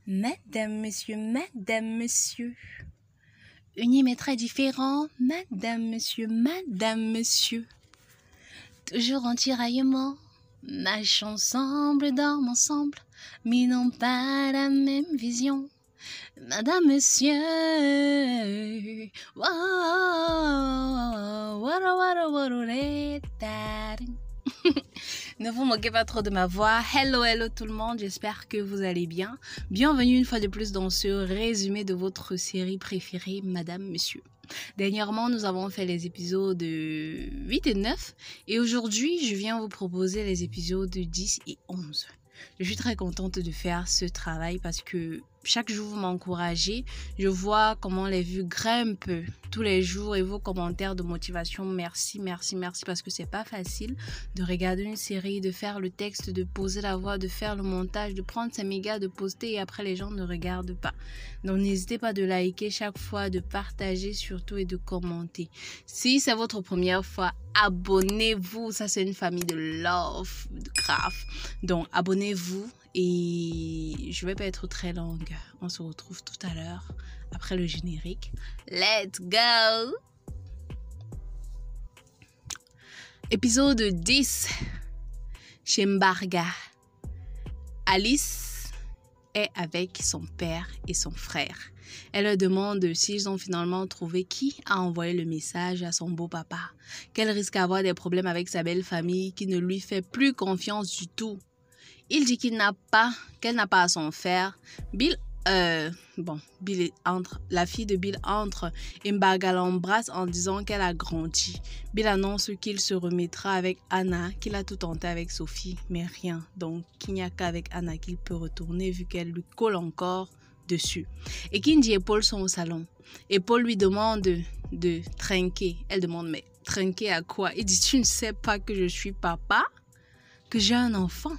Madame, monsieur. Uni mais très différent. Madame, monsieur. Toujours en tiraillement. Marche ensemble, dorment ensemble, mais n'ont pas la même vision. Madame, monsieur. Ne vous moquez pas trop de ma voix. Hello tout le monde, j'espère que vous allez bien. Bienvenue une fois de plus dans ce résumé de votre série préférée, Madame, Monsieur. Dernièrement, nous avons fait les épisodes 8 et 9 et aujourd'hui, je viens vous proposer les épisodes 10 et 11. Je suis très contente de faire ce travail parce que chaque jour, vous m'encouragez. Je vois comment les vues grimpent tous les jours et vos commentaires de motivation. Merci parce que c'est pas facile de regarder une série, de faire le texte, de poser la voix, de faire le montage, de prendre ses mégas, de poster et après les gens ne regardent pas. Donc n'hésitez pas de liker chaque fois, de partager surtout et de commenter. Si c'est votre première fois, abonnez-vous. Ça, c'est une famille de love, de grave. Donc abonnez-vous. Et je vais pas être très longue. On se retrouve tout à l'heure après le générique. Let's go! Épisode 10. Chez Mbarga. Alice est avec son père et son frère. Elle leur demande s'ils ont finalement trouvé qui a envoyé le message à son beau-papa. Qu'elle risque d'avoir des problèmes avec sa belle famille qui ne lui fait plus confiance du tout. Il dit qu'elle n'a pas à s'en faire. Bill entre. La fille de Bill entre et Mbarga l'embrasse en disant qu'elle a grandi. Bill annonce qu'il se remettra avec Anna, qu'il a tout tenté avec Sophie, mais rien. Donc, qu'il n'y a qu'avec Anna qu'il peut retourner vu qu'elle lui colle encore dessus. Et Kinji et Paul sont au salon. Et Paul lui demande de trinquer. Elle demande, mais trinquer à quoi? Il dit, tu ne sais pas que je suis papa? Que j'ai un enfant?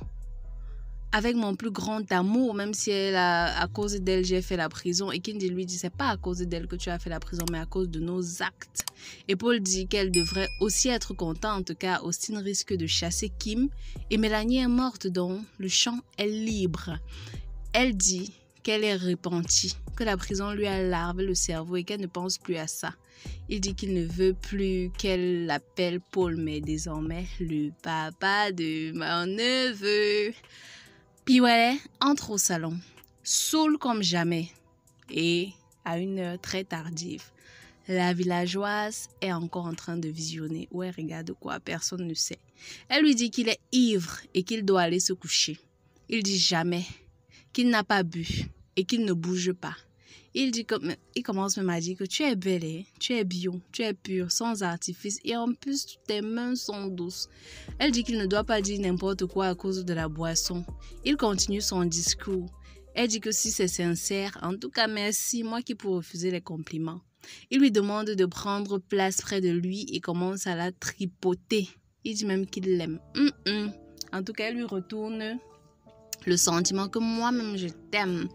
Avec mon plus grand amour, même si à cause d'elle, j'ai fait la prison. Et Kinji lui dit, c'est pas à cause d'elle que tu as fait la prison, mais à cause de nos actes. Et Paul dit qu'elle devrait aussi être contente, car Austin risque de chasser Kim. Et Mélanie est morte, donc le champ est libre. Elle dit qu'elle est repentie, que la prison lui a larvé le cerveau et qu'elle ne pense plus à ça. Il dit qu'il ne veut plus qu'elle l'appelle Paul, mais désormais le papa de mon neveu. Puis ouais, entre au salon, saoule comme jamais et à une heure très tardive. La villageoise est encore en train de visionner ou elle regarde quoi, personne ne sait. Elle lui dit qu'il est ivre et qu'il doit aller se coucher. Il dit jamais, qu'il n'a pas bu et qu'il ne bouge pas. Il commence même à dire que tu es belle, hein? Tu es bio, tu es pure, sans artifice et en plus tes mains sont douces. Elle dit qu'il ne doit pas dire n'importe quoi à cause de la boisson. Il continue son discours. Elle dit que si c'est sincère, en tout cas merci, moi qui peux refuser les compliments. Il lui demande de prendre place près de lui et commence à la tripoter. Il dit même qu'il l'aime. En tout cas, elle lui retourne le sentiment que moi-même je t'aime.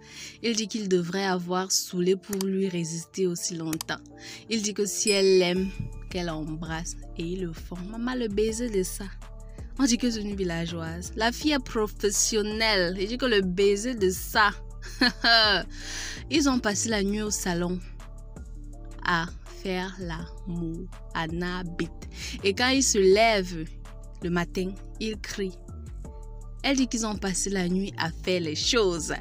Il dit qu'il devrait avoir saoulé pour lui résister aussi longtemps. Il dit que si elle l'aime, qu'elle embrasse. Et ils le font. Maman, le baiser de ça. On dit que c'est une villageoise. La fille est professionnelle. Il dit que le baiser de ça. Ils ont passé la nuit au salon à faire l'amour. Anna bite. Et quand ils se lèvent le matin, ils crient. Elle dit qu'ils ont passé la nuit à faire les choses,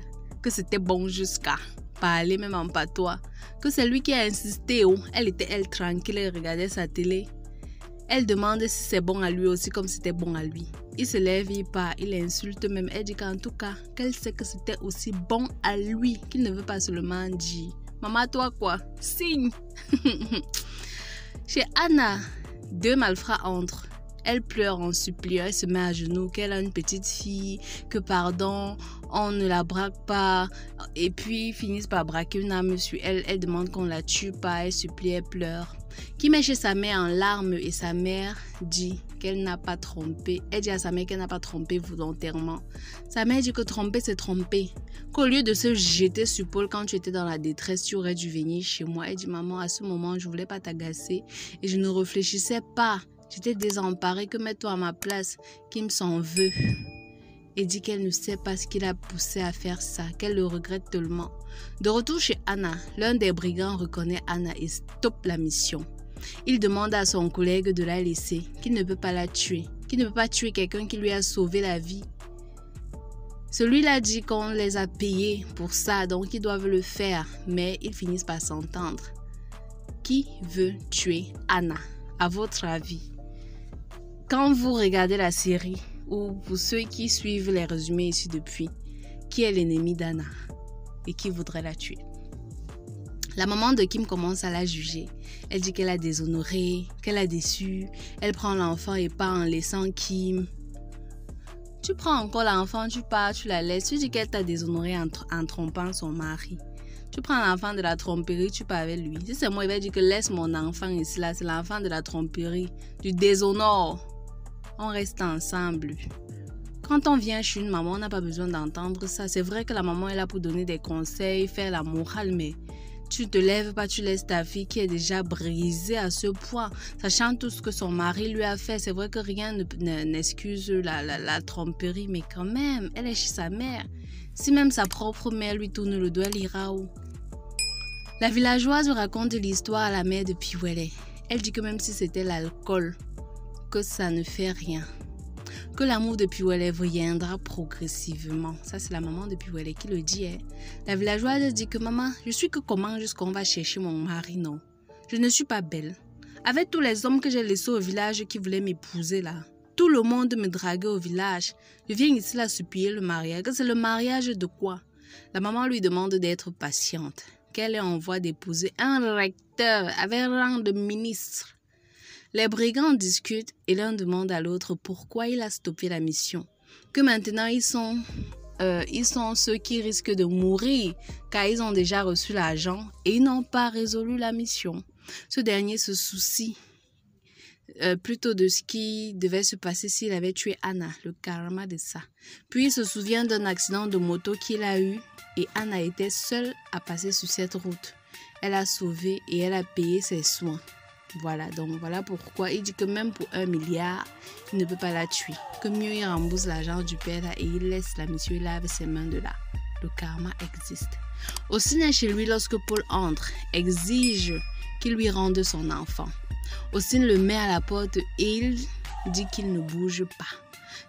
que c'était bon jusqu'à parler même en patois, que c'est lui qui a insisté. Elle était tranquille, elle regardait sa télé. Elle demande si c'est bon à lui aussi comme c'était bon à lui. Il se lève, il part, il insulte même. Elle dit qu'en tout cas, qu'elle sait que c'était aussi bon à lui, qu'il ne veut pas seulement dire « Maman, toi quoi? Signe !» Chez Anna, deux malfrats entrent. Elle pleure en suppliant, elle se met à genoux, qu'elle a une petite fille, que pardon, on ne la braque pas. Et puis, ils finissent par braquer une arme sur elle. Elle demande qu'on la tue pas, elle supplie, elle pleure. Qui met chez sa mère en larmes et sa mère dit qu'elle n'a pas trompé. Elle dit à sa mère qu'elle n'a pas trompé volontairement. Sa mère dit que tromper, c'est tromper. Qu'au lieu de se jeter sur Paul quand tu étais dans la détresse, tu aurais dû venir chez moi. Elle dit, maman, à ce moment, je voulais pas t'agacer et je ne réfléchissais pas. J'étais désemparée, que mets-toi à ma place, qui me s'en veut. et dit qu'elle ne sait pas ce qui l'a poussé à faire ça, qu'elle le regrette tellement. De retour chez Anna, l'un des brigands reconnaît Anna et stoppe la mission. Il demande à son collègue de la laisser, qu'il ne peut pas la tuer, qu'il ne peut pas tuer quelqu'un qui lui a sauvé la vie. Celui-là dit qu'on les a payés pour ça, donc ils doivent le faire, mais ils finissent par s'entendre. Qui veut tuer Anna, à votre avis? Quand vous regardez la série, ou pour ceux qui suivent les résumés ici depuis, qui est l'ennemi d'Anna et qui voudrait la tuer? La maman de Kim commence à la juger. Elle dit qu'elle a déshonoré, qu'elle a déçu. Elle prend l'enfant et part en laissant Kim. Tu prends encore l'enfant, tu pars, tu la laisses. Tu dis qu'elle t'a déshonoré en trompant son mari. Tu prends l'enfant de la tromperie, tu pars avec lui. Si c'est moi, il va dire que laisse mon enfant ici, là, c'est l'enfant de la tromperie, du déshonneur. On reste ensemble. Quand on vient chez une maman, on n'a pas besoin d'entendre ça. C'est vrai que la maman est là pour donner des conseils, faire la morale, mais tu te lèves pas, tu laisses ta fille qui est déjà brisée à ce point, sachant tout ce que son mari lui a fait. C'est vrai que rien n'excuse la tromperie, mais quand même, elle est chez sa mère. Si même sa propre mère lui tourne le doigt, elle ira où? La villageoise raconte l'histoire à la mère de Piwele. Elle dit que même si c'était l'alcool, que ça ne fait rien. Que l'amour de Piwele viendra progressivement. Ça, c'est la maman de Piwele qui le dit. La villageoise dit que maman, je suis que comment jusqu'on va chercher mon mari, non. Je ne suis pas belle. Avec tous les hommes que j'ai laissés au village qui voulaient m'épouser là, tout le monde me draguait au village. Je viens ici là supplier le mariage. C'est le mariage de quoi? La maman lui demande d'être patiente, qu'elle est en voie d'épouser un recteur avec rang de ministre. Les brigands discutent et l'un demande à l'autre pourquoi il a stoppé la mission. Que maintenant ils sont ceux qui risquent de mourir car ils ont déjà reçu l'argent et ils n'ont pas résolu la mission. Ce dernier se soucie plutôt de ce qui devait se passer s'il avait tué Anna, le karma de ça. Puis il se souvient d'un accident de moto qu'il a eu et Anna était seule à passer sur cette route. Elle a sauvé et elle a payé ses soins. Voilà, donc voilà pourquoi il dit que même pour 1 milliard, il ne peut pas la tuer. Que mieux il rembourse l'argent du père là, et il laisse la mission là avec ses mains de là. Le karma existe. Austin est chez lui lorsque Paul entre, exige qu'il lui rende son enfant. Austin le met à la porte et il dit qu'il ne bouge pas.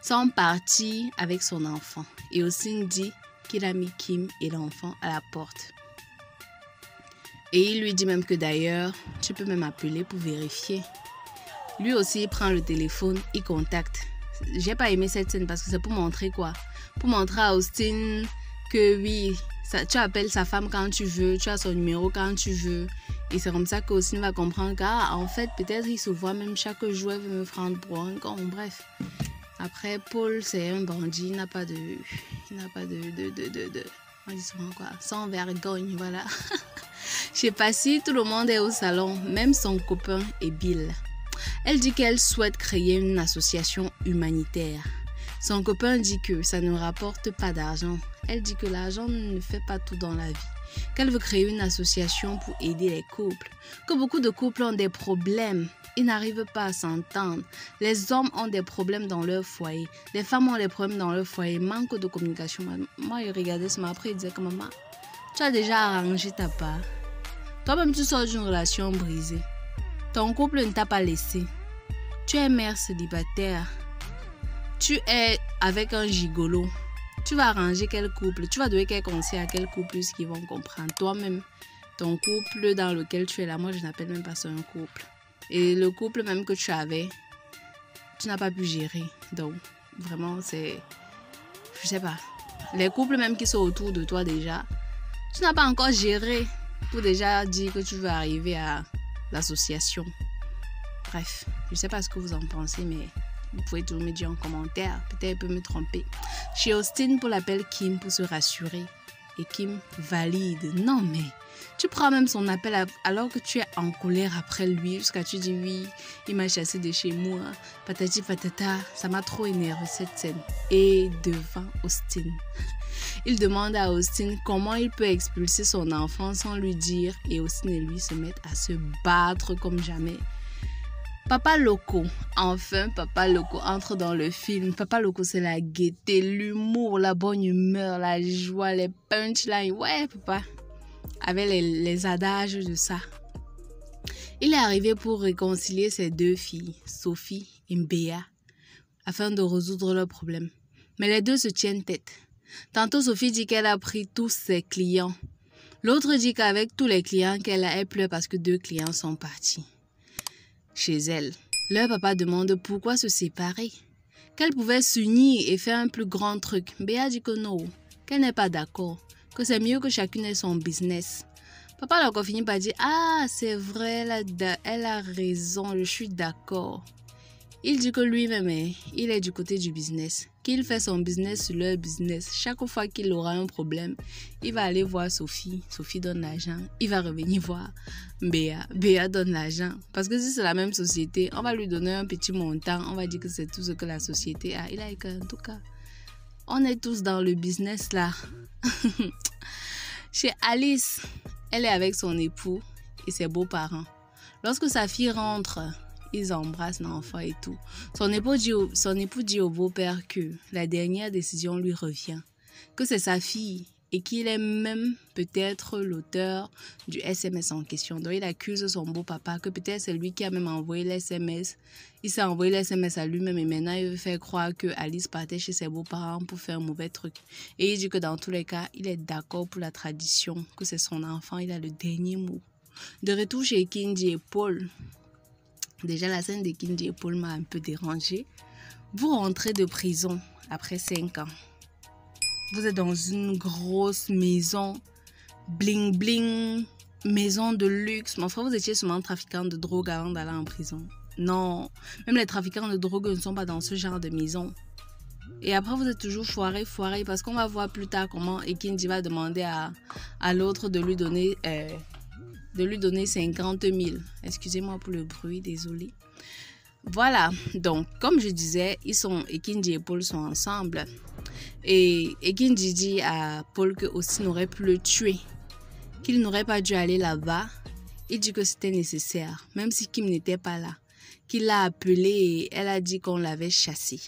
Sont partis avec son enfant. Et Austin dit qu'il a mis Kim et l'enfant à la porte. Et il lui dit même que d'ailleurs, tu peux même appeler pour vérifier. Lui aussi, il prend le téléphone, il contacte. J'ai pas aimé cette scène parce que c'est pour montrer quoi? Pour montrer à Austin que oui, tu appelles sa femme quand tu veux, tu as son numéro quand tu veux. Et c'est comme ça qu'Austin va comprendre qu'en fait, peut-être il se voit même chaque jour, il veut me prendre pour un con. Bref. Après, Paul, c'est un bandit, il n'a pas de on dit souvent quoi? Sans vergogne, voilà. Chez Passy, tout le monde est au salon, même son copain et Bill. Elle dit qu'elle souhaite créer une association humanitaire. Son copain dit que ça ne rapporte pas d'argent. Elle dit que l'argent ne fait pas tout dans la vie. Qu'elle veut créer une association pour aider les couples. Que beaucoup de couples ont des problèmes. Ils n'arrivent pas à s'entendre. Les hommes ont des problèmes dans leur foyer. Les femmes ont des problèmes dans leur foyer. Manque de communication. Moi, je regardais ce matin après, il disait que maman, tu as déjà arrangé ta part. Toi-même, tu sors d'une relation brisée. Ton couple ne t'a pas laissé. Tu es mère célibataire. Tu es avec un gigolo. Tu vas arranger quel couple? Tu vas donner quel conseil à quel couple qui vont comprendre? Toi-même, ton couple dans lequel tu es là, moi je n'appelle même pas ça un couple. Et le couple même que tu avais, tu n'as pas pu gérer. Donc, vraiment, c'est... Je sais pas. Les couples même qui sont autour de toi déjà, tu n'as pas encore géré pour déjà dire que tu veux arriver à l'association. Bref, je sais pas ce que vous en pensez, mais vous pouvez toujours me dire en commentaire. Peut-être peut me tromper. Chez Austin, Paul appelle Kim pour se rassurer. Et Kim valide. Non mais, tu prends même son appel alors que tu es en colère après lui. Jusqu'à tu dis oui, il m'a chassé de chez moi. Patati patata, ça m'a trop énervé cette scène. Et devant Austin. Il demande à Austin comment il peut expulser son enfant sans lui dire. Et Austin et lui se mettent à se battre comme jamais. Papa Loco, enfin Papa Loco entre dans le film. Papa Loco, c'est la gaieté, l'humour, la bonne humeur, la joie, les punchlines. Ouais, papa, avec les adages de ça. Il est arrivé pour réconcilier ses deux filles, Sophie et Mbéa, afin de résoudre leurs problèmes. Mais les deux se tiennent tête. Tantôt, Sophie dit qu'elle a pris tous ses clients. L'autre dit qu'avec tous les clients qu'elle a, elle pleure parce que 2 clients sont partis chez elle. Leur papa demande pourquoi se séparer, qu'elle pouvait s'unir et faire un plus grand truc. Mbéa dit que non, qu'elle n'est pas d'accord, que c'est mieux que chacune ait son business. Papa Loco finit par dire « Ah, c'est vrai, elle a raison, je suis d'accord. » Il dit que lui-même, il est du côté du business, qu'il fait son business sur leur business. Chaque fois qu'il aura un problème, il va aller voir Sophie. Sophie donne l'argent. Il va revenir voir Mbéa. Mbéa donne l'argent. Parce que si c'est la même société, on va lui donner un petit montant. On va dire que c'est tout ce que la société a. Il a dit qu'en tout cas, on est tous dans le business là. Chez Alice, elle est avec son époux et ses beaux-parents. Lorsque sa fille rentre, ils embrassent l'enfant et tout. Son époux dit au beau-père que la dernière décision lui revient, que c'est sa fille et qu'il est même peut-être l'auteur du SMS en question. Donc il accuse son beau-papa que peut-être c'est lui qui a même envoyé l'SMS. Il s'est envoyé l'SMS à lui-même et maintenant il veut faire croire que Alice partait chez ses beaux-parents pour faire un mauvais truc. Et il dit que dans tous les cas, il est d'accord pour la tradition, que c'est son enfant, il a le dernier mot. De retour chez Kinji et Paul. Déjà, la scène de Kinji et Paul m'a un peu dérangée. Vous rentrez de prison après 5 ans. Vous êtes dans une grosse maison, bling bling, maison de luxe. Mon frère, vous étiez seulement trafiquant de drogue avant d'aller en prison. Non, même les trafiquants de drogue ne sont pas dans ce genre de maison. Et après, vous êtes toujours foiré, parce qu'on va voir plus tard comment Kinji va demander à l'autre de lui donner 50 000. Excusez-moi pour le bruit, désolé. Voilà, donc comme je disais, Kinji et Paul sont ensemble. Et Kinji dit à Paul que Austin aurait pu le tuer, qu'il n'aurait pas dû aller là-bas. Il dit que c'était nécessaire, même si Kim n'était pas là. Qu'il l'a appelée et elle a dit qu'on l'avait chassé.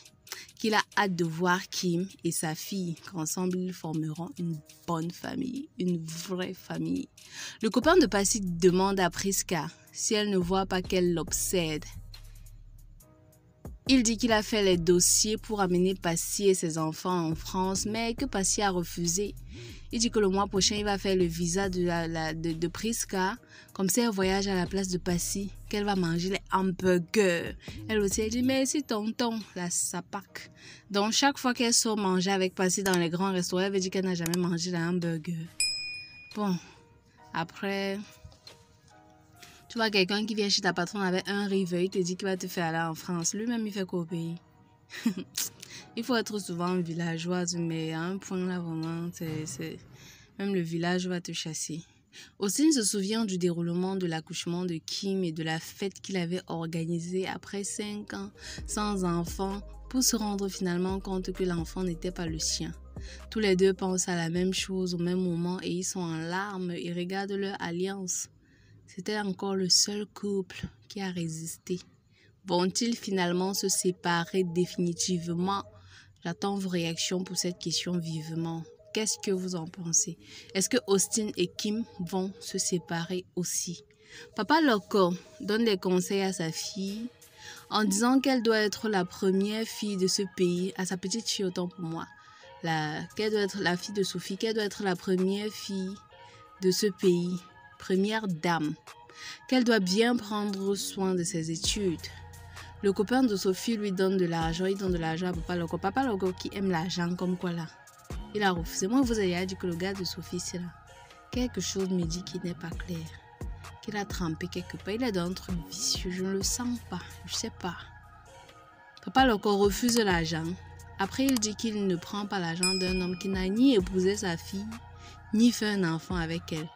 Qu'il a hâte de voir Kim et sa fille, qu'ensemble ils formeront une bonne famille, une vraie famille. Le copain de Passy demande à Priska si elle ne voit pas qu'elle l'obsède. Il dit qu'il a fait les dossiers pour amener Passy et ses enfants en France, mais que Passy a refusé. Il dit que le mois prochain, il va faire le visa de Priska. Comme ça, elle voyage à la place de Passy, qu'elle va manger les hamburgers. Elle aussi, elle dit, merci tonton, la sapac. Donc, chaque fois qu'elle sort manger avec Passy dans les grands restaurants, elle veut dire qu'elle n'a jamais mangé les hamburgers. Bon, après, tu vois quelqu'un qui vient chez ta patronne avec un river, il te dit qu'il va te faire aller en France. Lui-même, il fait quoi au pays? Il faut être souvent villageoise, mais à un point là, vraiment, même le village va te chasser. Austin se souvient du déroulement de l'accouchement de Kim et de la fête qu'il avait organisée après 5 ans sans enfant pour se rendre finalement compte que l'enfant n'était pas le sien. Tous les deux pensent à la même chose au même moment et ils sont en larmes et regardent leur alliance. C'était encore le seul couple qui a résisté. Vont-ils finalement se séparer définitivement? J'attends vos réactions pour cette question vivement. Qu'est-ce que vous en pensez? Est-ce que Austin et Kim vont se séparer aussi? Papa Loco donne des conseils à sa fille en disant qu'elle doit être la première fille de ce pays, à sa petite fille autant pour moi, qu'elle doit être la fille de Sophie, qu'elle doit être la première fille de ce pays, première dame, qu'elle doit bien prendre soin de ses études. Le copain de Sophie lui donne de l'argent, il donne de l'argent à Papa Loco. Papa Loco qui aime l'argent comme quoi là. Il a refusé. Moi, vous avez dit que le gars de Sophie, c'est là. Quelque chose me dit qu'il n'est pas clair. Qu'il a trempé quelque part. Il est dans un truc vicieux. Je ne le sens pas. Je ne sais pas. Papa Loco refuse l'argent. Après, il dit qu'il ne prend pas l'argent d'un homme qui n'a ni épousé sa fille, ni fait un enfant avec elle.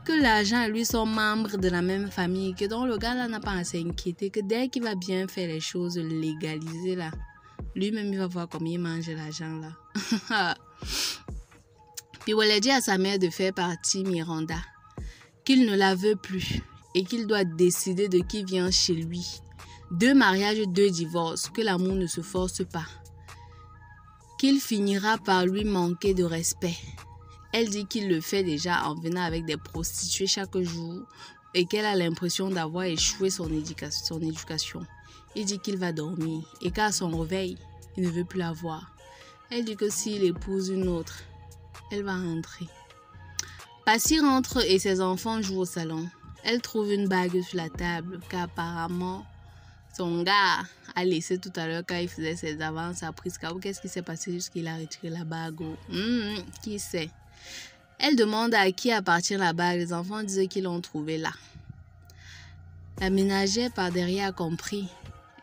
Que l'argent et lui sont membres de la même famille, que donc le gars là n'a pas à s'inquiéter, que dès qu'il va bien faire les choses légalisées là, lui-même il va voir combien il mange l'argent là. Puis il a dit à sa mère de faire partie Miranda, qu'il ne la veut plus et qu'il doit décider de qui vient chez lui. 2 mariages, 2 divorces, que l'amour ne se force pas, qu'il finira par lui manquer de respect. Elle dit qu'il le fait déjà en venant avec des prostituées chaque jour et qu'elle a l'impression d'avoir échoué son éducation. Il dit qu'il va dormir et qu'à son réveil, il ne veut plus la voir. Elle dit que s'il épouse une autre, elle va rentrer. Passy rentre et ses enfants jouent au salon. Elle trouve une bague sur la table qu'apparemment son gars a laissé tout à l'heure quand il faisait ses avances à Prisca. Qu'est-ce qui s'est passé jusqu'il a retiré la bague? Qui sait? Elle demande à qui appartient la bague. Les enfants disent qu'ils l'ont trouvée là. La ménagère par derrière a compris.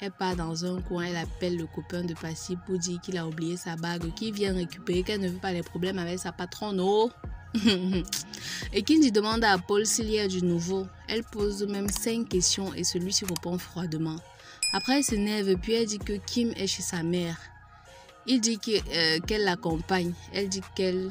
Elle part dans un coin, elle appelle le copain de Passy pour dire qu'il a oublié sa bague, qu'il vient récupérer, qu'elle ne veut pas les problèmes avec sa patronne. Oh! Et Kinji demande à Paul s'il y a du nouveau. Elle pose même 5 questions et celui-ci répond froidement. Après, elle s'énerve puis elle dit que Kim est chez sa mère. Il dit qu'elle l'accompagne. Elle dit qu'elle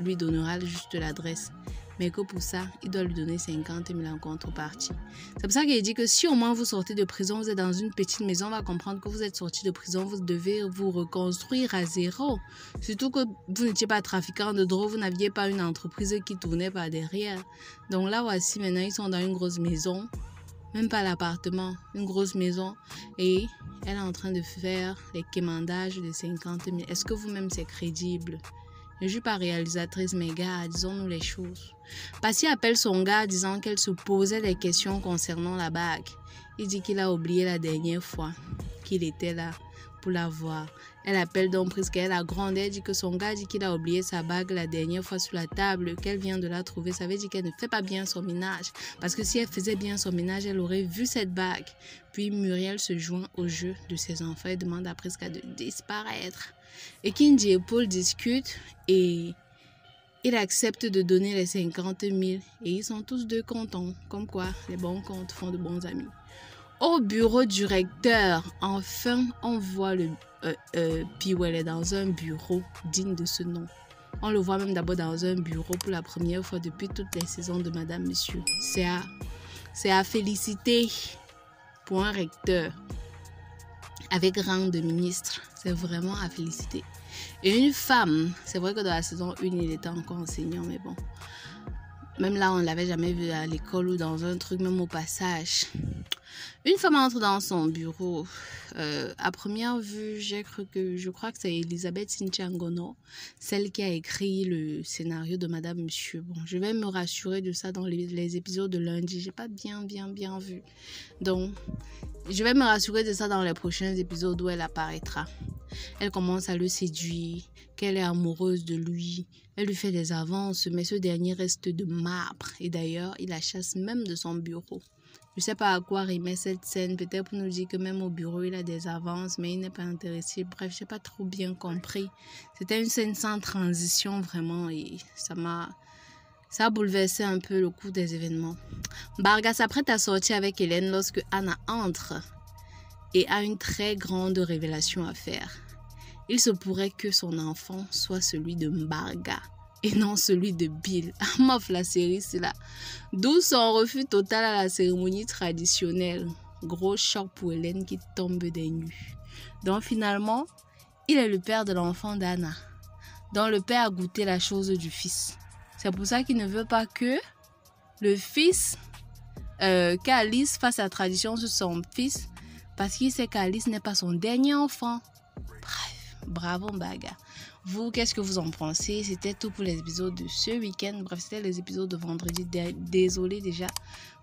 lui donnera juste l'adresse. Mais que pour ça, il doit lui donner 50 000 en contrepartie. C'est pour ça qu'il dit que si au moins vous sortez de prison, vous êtes dans une petite maison, on va comprendre que vous êtes sorti de prison, vous devez vous reconstruire à zéro. Surtout que vous n'étiez pas trafiquant de drogue, vous n'aviez pas une entreprise qui tournait par derrière. Donc là, voici, maintenant, ils sont dans une grosse maison, même pas l'appartement, une grosse maison. Et elle est en train de faire les quémandages de 50 000. Est-ce que vous-même, c'est crédible? Je ne suis pas réalisatrice, mais gars, disons-nous les choses. Passy appelle son gars disant qu'elle se posait des questions concernant la bague. Il dit qu'il a oublié la dernière fois qu'il était là pour la voir. Elle appelle donc Prisca, elle a grandi. Elle dit que son gars dit qu'il a oublié sa bague la dernière fois sur la table, qu'elle vient de la trouver. Ça veut dire qu'elle ne fait pas bien son ménage. Parce que si elle faisait bien son ménage, elle aurait vu cette bague. Puis Muriel se joint au jeu de ses enfants et demande à Prisca de disparaître. Et Kinji et Paul discutent et il accepte de donner les 50 000 et ils sont tous deux contents. Comme quoi, les bons comptes font de bons amis. Au bureau du recteur, enfin, on voit le Piwele est dans un bureau digne de ce nom. On le voit même d'abord dans un bureau pour la première fois depuis toutes les saisons de Madame Monsieur. C'est à féliciter pour un recteur avec rang de ministre. C'est vraiment à féliciter. Et une femme, c'est vrai que dans la saison 1, il était encore enseignant, mais bon. Même là, on ne l'avait jamais vu à l'école ou dans un truc, même au passage. Une femme entre dans son bureau. À première vue, je crois que c'est Elisabeth Sintiangono, celle qui a écrit le scénario de Madame Monsieur. Bon, je vais me rassurer de ça dans les épisodes de lundi. J'ai pas bien vu. Donc, je vais me rassurer de ça dans les prochains épisodes où elle apparaîtra. Elle commence à le séduire, qu'elle est amoureuse de lui. Elle lui fait des avances, mais ce dernier reste de marbre. Et d'ailleurs, il la chasse même de son bureau. Je ne sais pas à quoi rimer cette scène, peut-être pour nous dire que même au bureau, il a des avances, mais il n'est pas intéressé. Bref, je n'ai pas trop bien compris. C'était une scène sans transition, vraiment, et ça a bouleversé un peu le cours des événements. Barga s'apprête à sortir avec Hélène lorsque Anna entre et a une très grande révélation à faire. Il se pourrait que son enfant soit celui de Mbarga et non celui de Bill. Mof, la série, c'est là. D'où son refus total à la cérémonie traditionnelle. Gros choc pour Hélène qui tombe des nues. Donc finalement, il est le père de l'enfant d'Anna. Donc le père a goûté la chose du fils. C'est pour ça qu'il ne veut pas que le fils, qu'Alice fasse la tradition sur son fils, parce qu'il sait qu'Alice n'est pas son dernier enfant. Bref, bravo Mbarga. Vous, qu'est-ce que vous en pensez? C'était tout pour les épisodes de ce week-end. Bref, c'était les épisodes de vendredi. Désolé déjà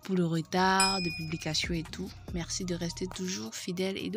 pour le retard de publication et tout. Merci de rester toujours fidèle et de